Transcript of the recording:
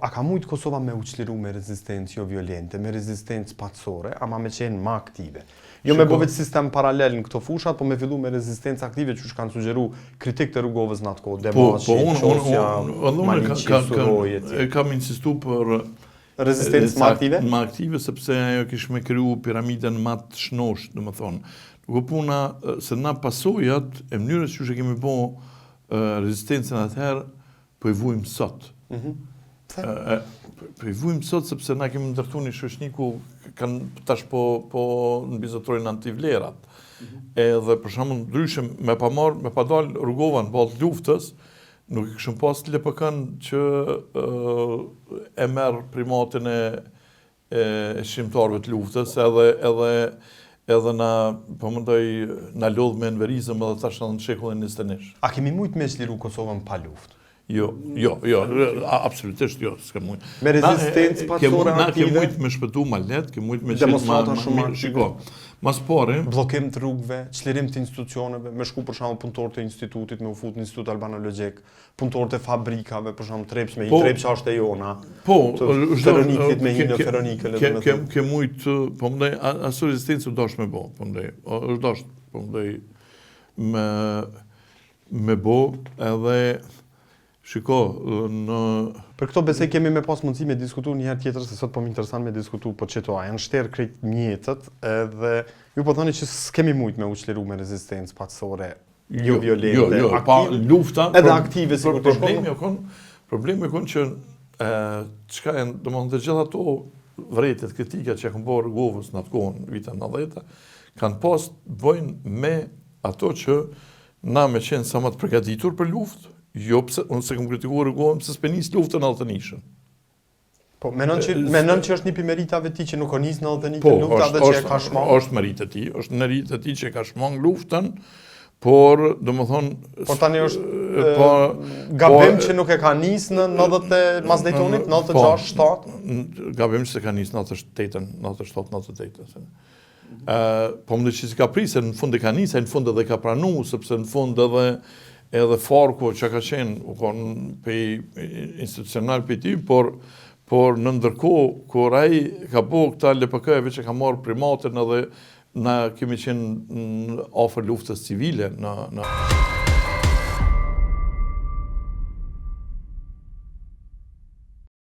A ka mujtë Kosova me u qliru me rezistencë jo violente, me rezistencë patësore, ama me qenë ma aktive? Jo me bëvet sistem paralel në këto fushat, po me fillu me rezistencë aktive që kanë sugjeru kritik të Rrugovës në atë kohë, Demashi, Qosja, Maniqi, Suroj, etc. Kam insistu për rezistencë ma aktive? Ma aktive, sepse ajo kishme kryu piramiden ma të shnosh, dhe më thonë. Nuk puna se na pasojat e mënyrës që kemi bo rezistencën atëherë, po i vujmë sot. Po i vujmë sot sepse na kemi ndërtu një shoqni ku kanë tash po nënbizotrojnë antivlerat. Edhe për shembull ndryshe me pa dal Rrugova në ballë luftës, nuk i kishim pas LPK-n që e merr primatin e shqimtarëve të luftës, edhe na po mendoj na lodh me enverizëm edhe tash në shekullin 21. A kemi mujt me çliru Kosovën pa luftë? Jo, absolutisht jo, s'ka mujt. Me rezistencë patësore aktive? Na ke mujt me shpëtu ma let, ke mujt me demonstrata shumë aktive. Shiko, mas pari... Blokim të rrugëve, çlirim të institucioneve, me shku për shembull punëtorë të institutit, me u fut në Institut Albanologjik, punëtorë të fabrikave, për shembull Trepç me Trepça është e jona. Po, Feronikit me hinë Feronikën. Ke mujt, po mendoj, aso rezistencë u dosh me bo, po mendoj, është dosh, po mendoj, me bo, edhe... Shiko, Për këto besoj kemi me pas mundësi me diskutu një herë tjetër, se sot po më interesant me diskutu po çeto a janë shterë krejt mjetët, edhe ju po thoni që s'kemi mujt me u çliru me rezistencë patësore, jo violente, pa lufta, edhe aktive si kur të problemi kon që çka janë, domethënë të gjitha ato vërejtjet kritika që kanë bërë Rrugovës në atë kohën, vitin 90, kanë pas bëjnë me ato që na me qenë sa më të përgatitur për luftë. Jo, unë se kom kritikuar Rrugovën pëse s'pe nis luftën në Altanishën. Po, menon që është një për meritave ti që nuk o nis në Altanishën lufta dhe që e ka shmang? Po, është merit e ti, është merit e ti që e ka shmang luftën, por, do më thonë... Por tani është gabim që nuk e ka nis në 90 mas Daytonit, 96-7? Gabim që se ka nis në 97-98. Po, më dhe që si ka prisë, në fund e ka nis, në fund edhe ka pranu, sepse në fund edhe Farku që ka qenë u konë institucional për ti, por në ndërkohë, kur ai ka po këta LPK-eve që ka marrë primatin edhe na kemi qenë afër luftës civile në